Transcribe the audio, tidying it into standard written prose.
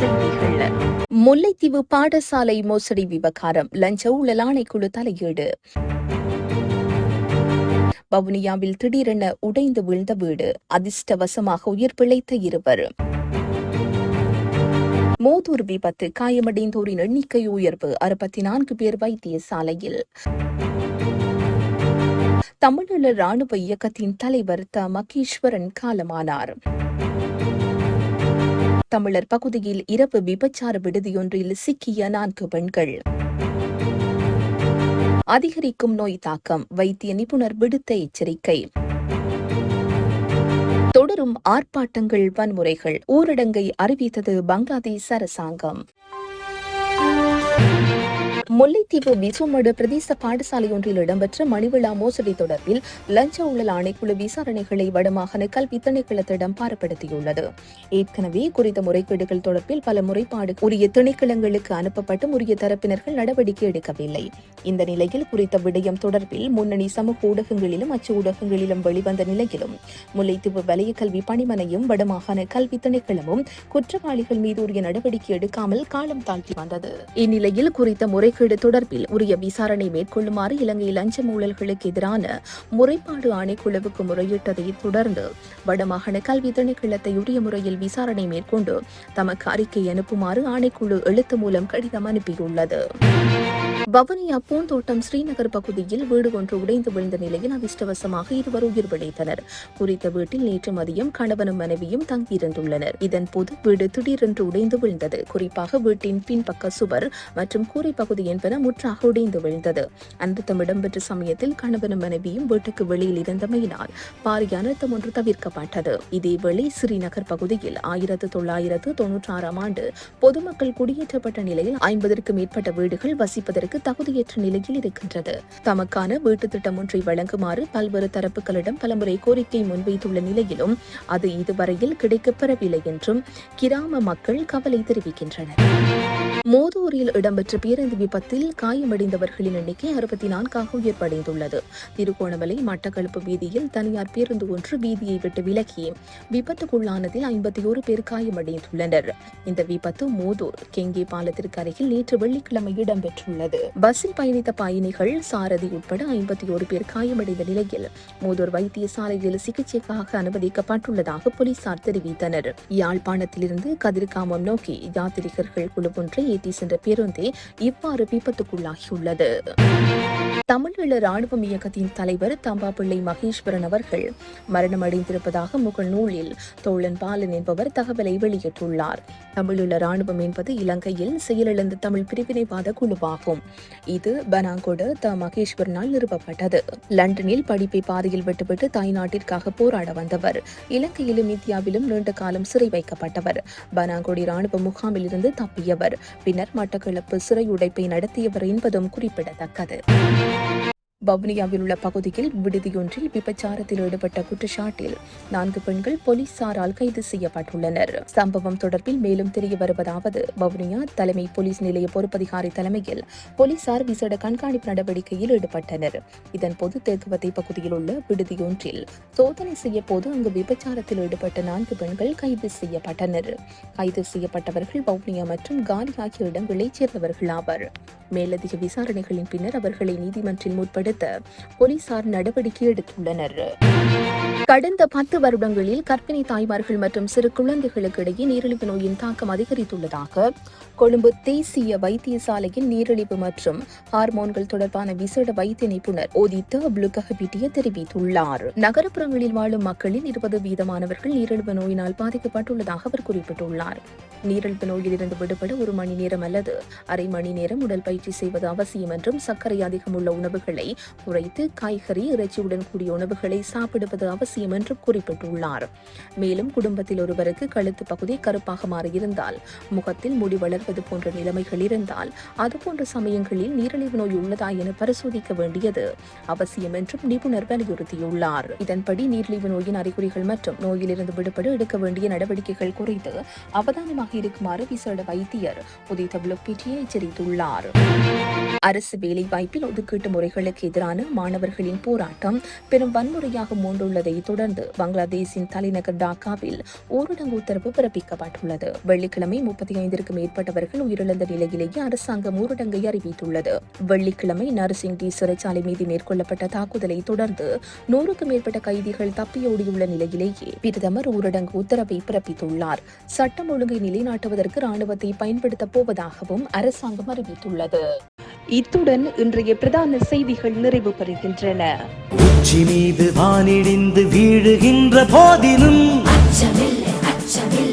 செய்திகள். முல்லைத்தீவு பாடசாலை மோசடி விவகாரம், லஞ்ச ஊழல் ஆணைக்குழு தலையீடு. வவுனியாவில் திடீரென உடைந்து வீழ்ந்த வீடு, அதிர்ஷ்டவசமாக உயிர் பிழைத்த இருவர். மோதூர் விபத்து, காயமடைந்தோரின் எண்ணிக்கை உயர்வு, 64 பேர் வைத்தியசாலையில். தமிழீழ ராணுவ இயக்கத்தின் தலைவர் மகேஸ்வரன் காலமானார். தமிழர் பகுதியில் இரவு விபச்சார விடுதியொன்றில் சிக்கிய 4 பெண்கள். அதிகரிக்கும் நோய் தாக்கம், வைத்திய நிபுணர் விடுத்த எச்சரிக்கை. தொடரும் ஆர்ப்பாட்டங்கள், வன்முறைகள், ஊரடங்கை அறிவித்தது பங்களாதேஷ் அரசாங்கம். முல்லைத்தீவு விசுமடு பிரதேச பாடசாலை ஒன்றில் இடம்பெற்ற மணிவிழா மோசடி தொடர்பில் லஞ்ச ஊழல் ஆணைக்குழு விசாரணைகளை வடமாகாண கல்வி திணைக்களத்திடம் பாரப்படுத்தியுள்ளது. ஏற்கனவே குறித்த முறைகேடுகள் தொடர்பில் பல முறைப்பாடு உரிய திணைக்களங்களுக்கு அனுப்பப்பட்டும் உரிய தரப்பினர்கள் நடவடிக்கை எடுக்கவில்லை. இந்த நிலையில் குறித்த விடயம் தொடர்பில் முன்னணி சமூக ஊடகங்களிலும் அச்சு ஊடகங்களிலும் வெளிவந்த நிலையிலும் முல்லைத்தீவு வலய கல்வி பணிமனையும் வடமாகாண கல்வி திணைக்களமும் குற்றவாளிகள் மீது உரிய நடவடிக்கை எடுக்காமல் காலம் தாழ்த்தி வந்தது. இந்நிலையில் குறித்த முறைகேடு தொடர்பில் உரிய விசாரணை மேற்கொள்ளுமாறு இலங்கை லஞ்ச ஊழல்களுக்கு எதிரான முறைப்பாடு ஆணைக்குழுவுக்கு முறையிட்டதை தொடர்ந்து வடமாகாண கல்வி திணைக்களத்தை உரிய முறையில் விசாரணை மேற்கொண்டு தமக்கு அறிக்கை அனுப்புமாறு ஆணைக்குழு எழுத்து மூலம் கடிதம் அனுப்பியுள்ளது. வவுனியா பூந்தோட்டம் ஸ்ரீநகர் பகுதியில் வீடு ஒன்று உடைந்து விழுந்த நிலையில் அதிர்ஷ்டவசமாக இருவர் உயிர் பிழைத்தனர். குறித்த வீட்டில் நேற்று மதியம் கணவனும் மனைவியும் தங்கியிருந்துள்ளனர். இதன்போது வீடு திடீரென்று உடைந்து விழுந்தது. குறிப்பாக வீட்டின் பின்பக்க சுவர் மற்றும் கூரை பகுதி என்பன முற்றாக உடைந்து விழுந்தது. அனர்த்தம் இடம்பெற்ற சமயத்தில் கணவனும் மனைவியும் வீட்டுக்கு வெளியில் இருந்தமையினால் பாரிய அனர்த்தம் ஒன்று தவிர்க்கப்பட்டது. இதேவேளை ஸ்ரீநகர் பகுதியில் 1996ஆம் ஆண்டு பொதுமக்கள் குடியேற்றப்பட்ட நிலையில் 50க்கும் மேற்பட்ட வீடுகள் வசிப்பதற்கு தகுதியற்ற நிலையில் இருக்கின்றது. தமக்கான வீட்டு திட்டம் ஒன்றை வழங்குமாறு பல்வேறு தரப்புகளிடம் பலமுறை கோரிக்கை முன்வைத்துள்ள நிலையிலும் அது இதுவரையில் கிடைக்கப்பெறவில்லை என்றும் கிராம மக்கள் கவலை தெரிவிக்கின்றனர். மோதூரில் இடம்பெற்ற பேருந்து விபத்தில் காயமடைந்தவர்களின் எண்ணிக்கை 64ஆக உயர்வடைந்துள்ளது. திருகோணமலை மட்டக்களப்பு வீதியில் தனியார் பேருந்து ஒன்று வீதியை விட்டு விலகி விபத்துக்குள்ளானதில் 51 பேர் காயமடைந்துள்ளனர். இந்த விபத்து மோதூர் கெங்கே பாலத்திற்கு அருகில் நேற்று வெள்ளிக்கிழமை இடம்பெற்றுள்ளது. பஸ்ஸில் பயணித்த பயணிகள், சாரதி உட்பட 51 பேர் காயமடைந்த நிலையில் மோதூர் வைத்தியசாலையில் சிகிச்சைக்காக அனுமதிக்கப்பட்டுள்ளதாக போலீசார் தெரிவித்தனர். யாழ்ப்பாணத்திலிருந்து கதிர்காமம் நோக்கி யாத்திரிகர்கள் குழு ஒன்றை ஏற்றி சென்ற பேருந்தே இவ்வாறு விபத்துக்குள்ளாகியுள்ளது. தமிழீழ ராணுவ இயக்கத்தின் தலைவர் தம்பாபிள்ளை மகேஸ்வரன் அவர்கள் மரணமடைந்திருப்பதாக முகநூலில் தோழன் பாலன் என்பவர் தகவலை வெளியிட்டுள்ளார். தமிழீழ ராணுவம் என்பது இலங்கையில் செயலிழந்த தமிழ் பிரிவினைவாத குழுவாகும். இது பனாங்கொட மகேஸ்வரனால் நிறுவப்பட்டது. லண்டனில் படிப்பை பாதியில் விட்டுவிட்டு தாய்நாட்டிற்காக போராட வந்தவர். இலங்கையிலும் இந்தியாவிலும் நீண்ட காலம் சிறை வைக்கப்பட்டவர். பனாங்கொடி ராணுவ முகாமில் இருந்து தப்பியவர். பின்னர் மட்டக்களப்பு சிறையுடைப்பை நடத்தியவர் என்பதும் குறிப்பிடத்தக்கது. வவுனியாவில் உள்ள பகுதியில் விடுதியொன்றில் விபச்சாரத்தில் ஈடுபட்ட குற்றச்சாட்டில் 4 பெண்கள் போலீசாரால் கைது செய்யப்பட்டுள்ளனர். சம்பவம் தொடர்பில் மேலும் தெரிய வருவதாவது, வவுனியா தலைமை போலீஸ் நிலைய பொறுப்பதிகாரி தலைமையில் போலீசார் விசேட கண்காணிப்பு நடவடிக்கையில் ஈடுபட்டனர். இதன்போது தேக்குவத்தை பகுதியில் உள்ள விடுதியொன்றில் சோதனை செய்ய போது அங்கு விபச்சாரத்தில் ஈடுபட்ட 4 பெண்கள் கைது செய்யப்பட்டனர். கைது செய்யப்பட்டவர்கள் வவுனியா மற்றும் காலி ஆகிய இடங்களைச் சேர்ந்தவர்கள் ஆவர். மேலதிக விசாரணைகளின் பின்னர் அவர்களை நீதிமன்றில் முற்படுத்த போலீசார் நடவடிக்கை எடுத்துள்ளனர். கடந்த 10 வருடங்களில் கர்ப்பிணி தாய்மார்கள் மற்றும் சிறு குழந்தைகளுக்கு இடையே நீரிழிவு நோயின் தாக்கம் அதிகரித்துள்ளதாக கொழும்பு தேசிய வைத்தியசாலையின் நீரிழிவு மற்றும் ஹார்மோன்கள் தொடர்பான விசேட வைத்திய நிபுணர் ஓதித்த புளுகஹபிட்டிய தெரிவித்துள்ளார். நகரப்புறங்களில் வாழும் மக்களில் 20% நீரிழிவு நோயினால் பாதிக்கப்பட்டுள்ளதாக அவர் குறிப்பிட்டுள்ளார். நீரிழிவு நோயில் இருந்து விடுபட 1 மணி நேரம் அல்லது அரை மணி நேரம் உடல் பயிற்சி செய்வது அவசியம் என்றும் சர்க்கரை அதிகம் உள்ள உணவுகளை குறைத்து காய்கறி, இறைச்சியுடன் கூடிய உணவுகளை சாப்பிடுவது அவசியம் என்றும் குறிப்பிட்டுள்ளார். மேலும் குடும்பத்தில் ஒருவருக்கு கழுத்து பகுதி கருப்பாக மாறியிருந்தால், முகத்தில் முடி வளர்வது போன்ற நிலைமைகள் இருந்தால், அதுபோன்ற சமயங்களில் நீரிழிவு நோய் உள்ளதா என பரிசோதிக்க வேண்டியது அவசியம் என்றும் நிபுணர் வலியுறுத்தியுள்ளார். இதன்படி நீரிழிவு நோயின் அறிகுறிகள் மற்றும் நோயிலிருந்து விடுபட எடுக்க வேண்டிய நடவடிக்கைகள் குறித்து அவதானமாக இருக்குமாறு விசேட வைத்தியர் உதித்த புளுகஹபிட்டிய எச்சரித்துள்ளார். அரசு வேலைவாய்ப்பில் ஒதுக்கீட்டு முறைகளுக்கு எதிரான மாணவர்களின் போராட்டம் பெரும் வன்முறையாக மூண்டுள்ளதை தொடர்ந்து பங்களாதேஷின் தலைநகர் டாக்காவில் ஊரடங்கு உத்தரவு பிறப்பிக்கப்பட்டுள்ளது. வெள்ளிக்கிழமை 35க்கும் மேற்பட்டவர்கள் உயிரிழந்த நிலையிலேயே அரசாங்கம் ஊரடங்கை அறிவித்துள்ளது. வெள்ளிக்கிழமை நரசிங்டி சிறைச்சாலை மீது மேற்கொள்ளப்பட்ட தாக்குதலை தொடர்ந்து 100க்கும் மேற்பட்ட கைதிகள் தப்பியோடியுள்ள நிலையிலேயே பிரதமர் ஊரடங்கு உத்தரவை பிறப்பித்துள்ளார். சட்டம் ஒழுங்கை நிலைநாட்டுவதற்கு ராணுவத்தை பயன்படுத்தப் போவதாகவும் அரசாங்கம் அறிவித்துள்ளது. இத்துடன் இன்றைய பிரதான செய்திகள் நிறைவு பெறுகின்றன. உச்சி மீது வானிடிந்து வீழுகின்ற போதிலும் அச்சமில்லை, அச்சமில்லை.